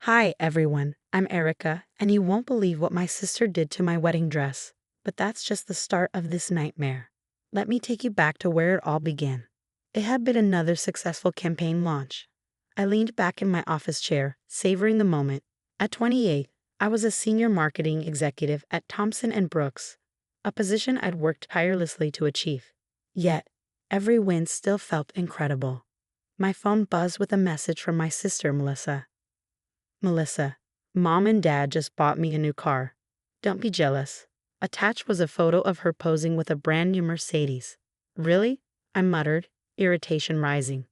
Hi, everyone. I'm Erica, and you won't believe what my sister did to my wedding dress. But that's just the start of this nightmare. Let me take you back to where it all began. It had been another successful campaign launch. I leaned back in my office chair, savoring the moment. At 28, I was a senior marketing executive at Thompson and Brooks, a position I'd worked tirelessly to achieve. Yet, every win still felt incredible. My phone buzzed with a message from my sister, Melissa. Melissa, Mom and Dad just bought me a new car. Don't be jealous. Attached was a photo of her posing with a brand new Mercedes. Really? I muttered, irritation rising.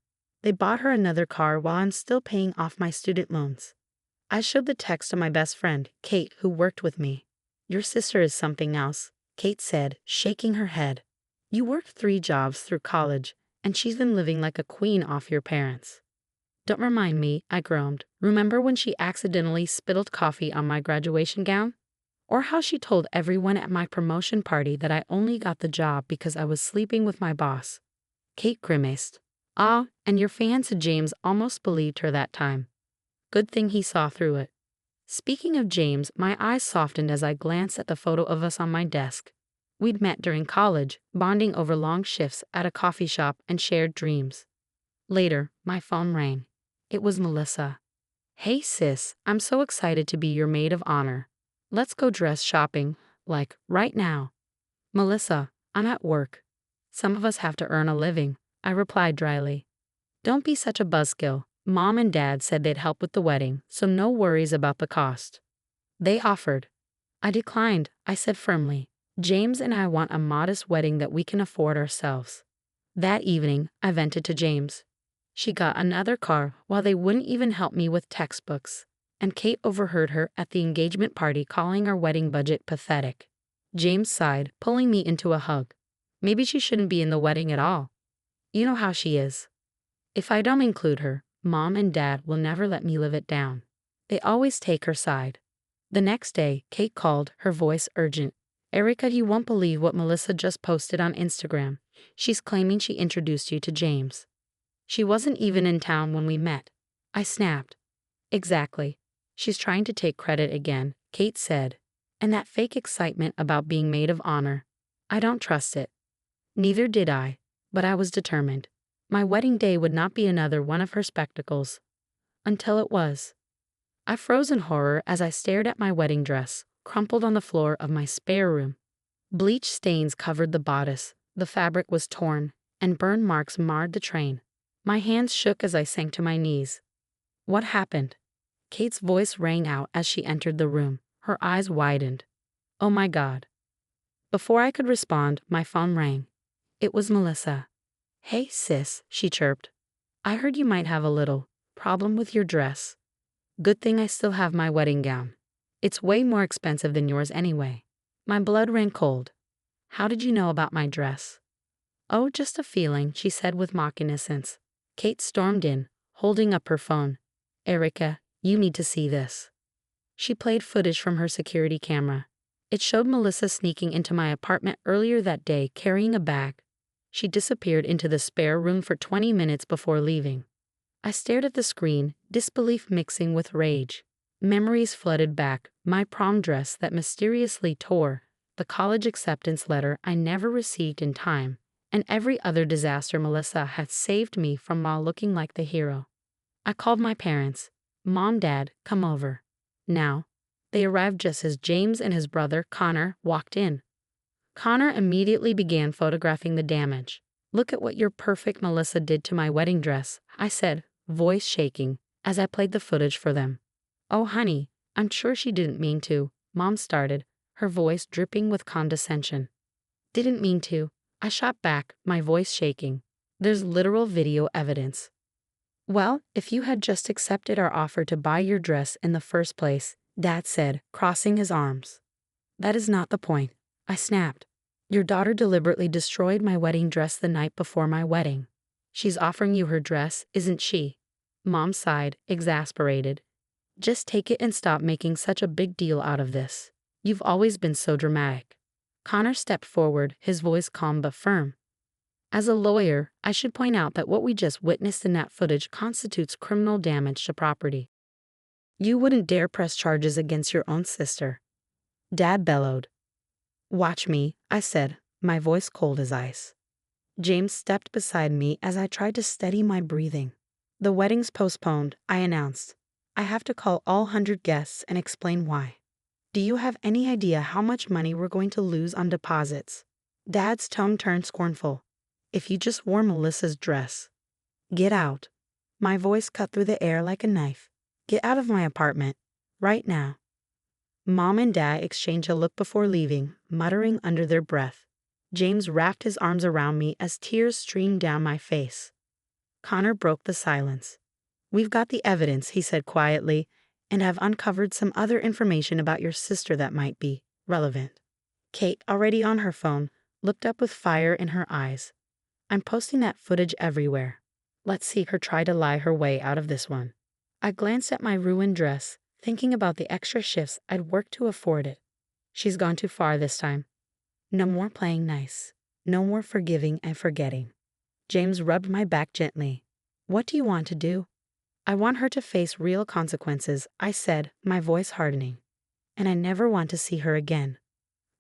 They bought her another car while I'm still paying off my student loans. I showed the text to my best friend, Kate, who worked with me. Your sister is something else, Kate said, shaking her head. You worked 3 jobs through college, and she's been living like a queen off your parents. Don't remind me, I groaned. Remember when she accidentally spilled coffee on my graduation gown? Or how she told everyone at my promotion party that I only got the job because I was sleeping with my boss? Kate grimaced. Ah, and your fiancé James almost believed her that time. Good thing he saw through it. Speaking of James, my eyes softened as I glanced at the photo of us on my desk. We'd met during college, bonding over long shifts at a coffee shop and shared dreams. Later, my phone rang. It was Melissa. Hey sis, I'm so excited to be your maid of honor. Let's go dress shopping, like, right now. Melissa, I'm at work. Some of us have to earn a living, I replied dryly. Don't be such a buzzkill. Mom and Dad said they'd help with the wedding, so no worries about the cost. They offered. I declined, I said firmly. James and I want a modest wedding that we can afford ourselves. That evening, I vented to James. She got another car while they wouldn't even help me with textbooks, and Kate overheard her at the engagement party calling our wedding budget pathetic. James sighed, pulling me into a hug. Maybe she shouldn't be in the wedding at all. You know how she is. If I don't include her, Mom and Dad will never let me live it down. They always take her side. The next day, Kate called, her voice urgent. Erica, you won't believe what Melissa just posted on Instagram. She's claiming she introduced you to James. She wasn't even in town when we met. I snapped. Exactly. She's trying to take credit again, Kate said. And that fake excitement about being maid of honor. I don't trust it. Neither did I, but I was determined. My wedding day would not be another one of her spectacles. Until it was. I froze in horror as I stared at my wedding dress, crumpled on the floor of my spare room. Bleach stains covered the bodice, the fabric was torn, and burn marks marred the train. My hands shook as I sank to my knees. What happened? Kate's voice rang out as she entered the room. Her eyes widened. Oh my God. Before I could respond, my phone rang. It was Melissa. Hey sis, she chirped. I heard you might have a little problem with your dress. Good thing I still have my wedding gown. It's way more expensive than yours anyway. My blood ran cold. How did you know about my dress? Oh, just a feeling, she said with mock innocence. Kate stormed in, holding up her phone. Erica, you need to see this. She played footage from her security camera. It showed Melissa sneaking into my apartment earlier that day carrying a bag. She disappeared into the spare room for 20 minutes before leaving. I stared at the screen, disbelief mixing with rage. Memories flooded back, my prom dress that mysteriously tore, the college acceptance letter I never received in time, and every other disaster Melissa had saved me from while looking like the hero. I called my parents. Mom, Dad, come over. Now. They arrived just as James and his brother, Connor, walked in. Connor immediately began photographing the damage. Look at what your perfect Melissa did to my wedding dress, I said, voice shaking, as I played the footage for them. Oh honey, I'm sure she didn't mean to, Mom started, her voice dripping with condescension. Didn't mean to, I shot back, my voice shaking. There's literal video evidence. Well, if you had just accepted our offer to buy your dress in the first place, Dad said, crossing his arms. That is not the point, I snapped. Your daughter deliberately destroyed my wedding dress the night before my wedding. She's offering you her dress, isn't she? Mom sighed, exasperated. Just take it and stop making such a big deal out of this. You've always been so dramatic. Connor stepped forward, his voice calm but firm. As a lawyer, I should point out that what we just witnessed in that footage constitutes criminal damage to property. You wouldn't dare press charges against your own sister. Dad bellowed. Watch me, I said, my voice cold as ice. James stepped beside me as I tried to steady my breathing. The wedding's postponed, I announced. I have to call all 100 guests and explain why. Do you have any idea how much money we're going to lose on deposits? Dad's tone turned scornful. If you just wore Melissa's dress. Get out. My voice cut through the air like a knife. Get out of my apartment. Right now. Mom and Dad exchanged a look before leaving, muttering under their breath. James wrapped his arms around me as tears streamed down my face. Connor broke the silence. We've got the evidence, he said quietly, and have uncovered some other information about your sister that might be relevant. Kate, already on her phone, looked up with fire in her eyes. I'm posting that footage everywhere. Let's see her try to lie her way out of this one. I glanced at my ruined dress, thinking about the extra shifts I'd worked to afford it. She's gone too far this time. No more playing nice. No more forgiving and forgetting. James rubbed my back gently. What do you want to do? I want her to face real consequences, I said, my voice hardening. And I never want to see her again.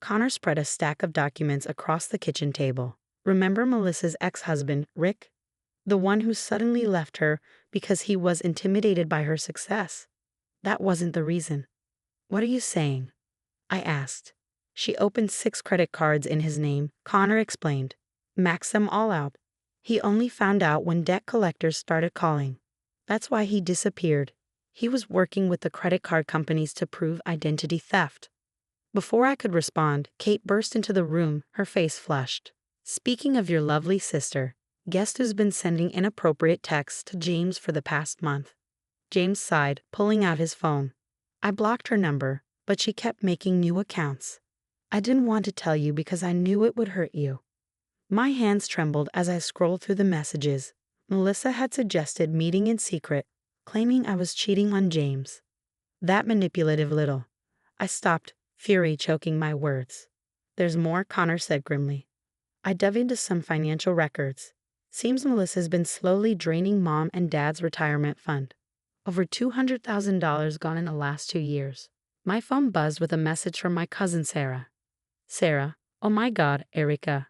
Connor spread a stack of documents across the kitchen table. Remember Melissa's ex-husband, Rick? The one who suddenly left her because he was intimidated by her success. That wasn't the reason. What are you saying? I asked. She opened 6 credit cards in his name, Connor explained. Maxed them all out. He only found out when debt collectors started calling. That's why he disappeared. He was working with the credit card companies to prove identity theft. Before I could respond, Kate burst into the room, her face flushed. Speaking of your lovely sister, guess who's been sending inappropriate texts to James for the past month? James sighed, pulling out his phone. I blocked her number, but she kept making new accounts. I didn't want to tell you because I knew it would hurt you. My hands trembled as I scrolled through the messages. Melissa had suggested meeting in secret, claiming I was cheating on James. That manipulative little. I stopped, fury choking my words. There's more, Connor said grimly. I dove into some financial records. Seems Melissa's been slowly draining Mom and Dad's retirement fund. Over $200,000 gone in the last 2 years. My phone buzzed with a message from my cousin Sarah. Sarah, oh my God, Erica.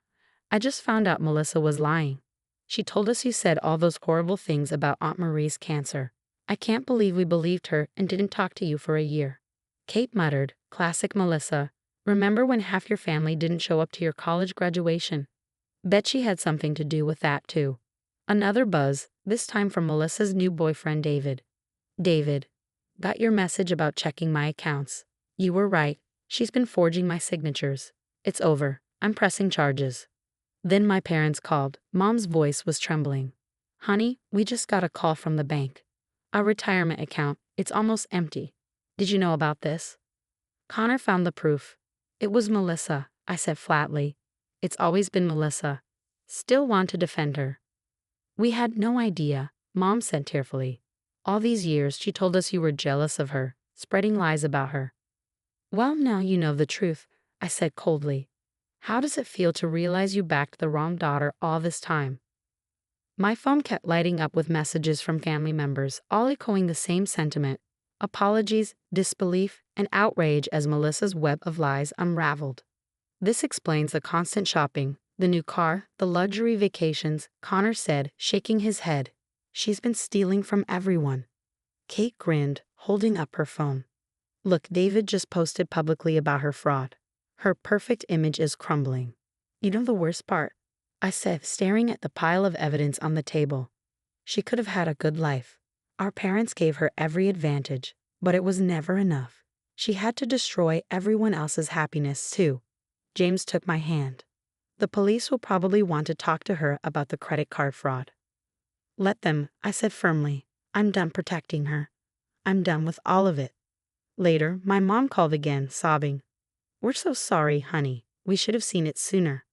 I just found out Melissa was lying. She told us you said all those horrible things about Aunt Marie's cancer. I can't believe we believed her and didn't talk to you for a year. Kate muttered, classic Melissa. Remember when half your family didn't show up to your college graduation? Bet she had something to do with that too. Another buzz, this time from Melissa's new boyfriend David. David, got your message about checking my accounts. You were right. She's been forging my signatures. It's over. I'm pressing charges. Then my parents called. Mom's voice was trembling. Honey, we just got a call from the bank. Our retirement account, it's almost empty. Did you know about this? Connor found the proof. It was Melissa, I said flatly. It's always been Melissa. Still want to defend her. We had no idea, Mom said tearfully. All these years she told us you were jealous of her, spreading lies about her. Well, now you know the truth, I said coldly. How does it feel to realize you backed the wrong daughter all this time? My phone kept lighting up with messages from family members, all echoing the same sentiment. Apologies, disbelief, and outrage as Melissa's web of lies unraveled. This explains the constant shopping, the new car, the luxury vacations, Connor said, shaking his head. She's been stealing from everyone. Kate grinned, holding up her phone. Look, David just posted publicly about her fraud. Her perfect image is crumbling. You know the worst part? I said, staring at the pile of evidence on the table. She could have had a good life. Our parents gave her every advantage, but it was never enough. She had to destroy everyone else's happiness, too. James took my hand. The police will probably want to talk to her about the credit card fraud. Let them, I said firmly. I'm done protecting her. I'm done with all of it. Later, my mom called again, sobbing. We're so sorry, honey. We should have seen it sooner.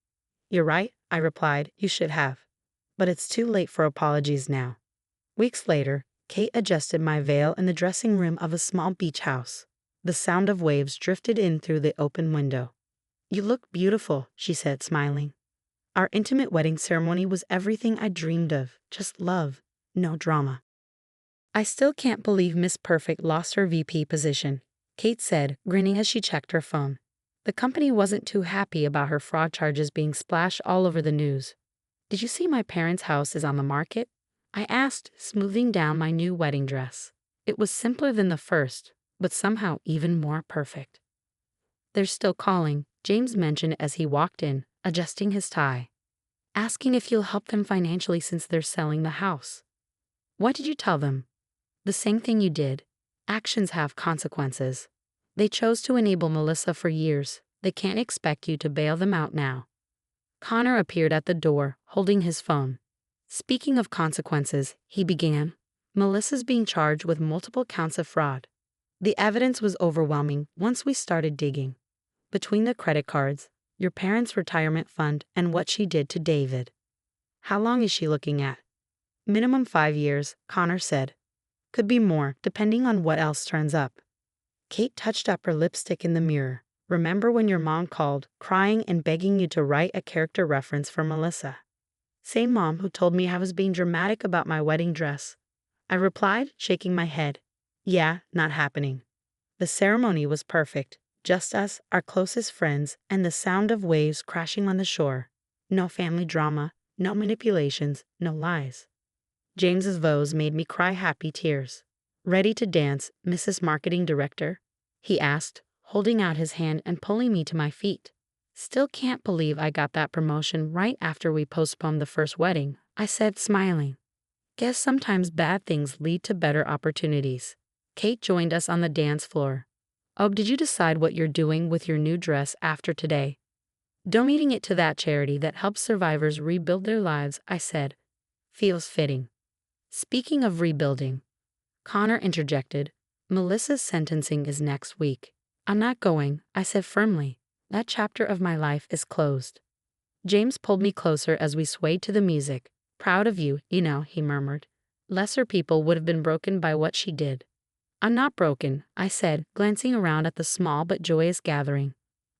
You're right, I replied. You should have. But it's too late for apologies now. Weeks later, Kate adjusted my veil in the dressing room of a small beach house. The sound of waves drifted in through the open window. You look beautiful, she said, smiling. Our intimate wedding ceremony was everything I dreamed of, just love, no drama. I still can't believe Miss Perfect lost her VP position, Kate said, grinning as she checked her phone. The company wasn't too happy about her fraud charges being splashed all over the news. Did you see my parents' house is on the market? I asked, smoothing down my new wedding dress. It was simpler than the first, but somehow even more perfect. They're still calling, James mentioned as he walked in, adjusting his tie. Asking if you'll help them financially since they're selling the house. What did you tell them? The same thing you did. Actions have consequences. They chose to enable Melissa for years. They can't expect you to bail them out now. Connor appeared at the door, holding his phone. Speaking of consequences, he began. Melissa's being charged with multiple counts of fraud. The evidence was overwhelming once we started digging. Between the credit cards, your parents' retirement fund, and what she did to David. How long is she looking at? Minimum 5 years, Connor said. Could be more, depending on what else turns up. Kate touched up her lipstick in the mirror. Remember when your mom called, crying and begging you to write a character reference for Melissa? Same mom who told me I was being dramatic about my wedding dress. I replied, shaking my head. Yeah, not happening. The ceremony was perfect. Just us, our closest friends, and the sound of waves crashing on the shore. No family drama, no manipulations, no lies. James's vows made me cry happy tears. Ready to dance, Mrs. Marketing Director? He asked, holding out his hand and pulling me to my feet. Still can't believe I got that promotion right after we postponed the first wedding, I said, smiling. Guess sometimes bad things lead to better opportunities. Kate joined us on the dance floor. Oh, did you decide what you're doing with your new dress after today? Donating it to that charity that helps survivors rebuild their lives, I said. Feels fitting. Speaking of rebuilding, Connor interjected, Melissa's sentencing is next week. I'm not going, I said firmly. That chapter of my life is closed. James pulled me closer as we swayed to the music. Proud of you, he murmured. Lesser people would have been broken by what she did. I'm not broken, I said, glancing around at the small but joyous gathering.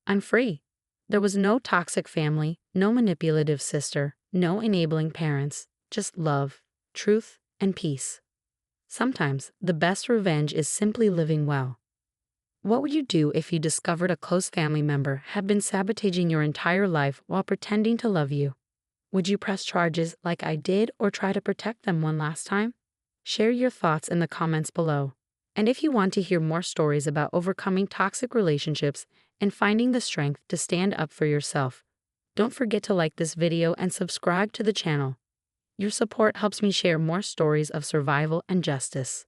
I'm free. There was no toxic family, no manipulative sister, no enabling parents, just love, truth, and peace. Sometimes the best revenge is simply living well. What would you do if you discovered a close family member had been sabotaging your entire life while pretending to love you? Would you press charges like I did or try to protect them one last time? Share your thoughts in the comments below. And if you want to hear more stories about overcoming toxic relationships and finding the strength to stand up for yourself, don't forget to like this video and subscribe to the channel. Your support helps me share more stories of survival and justice.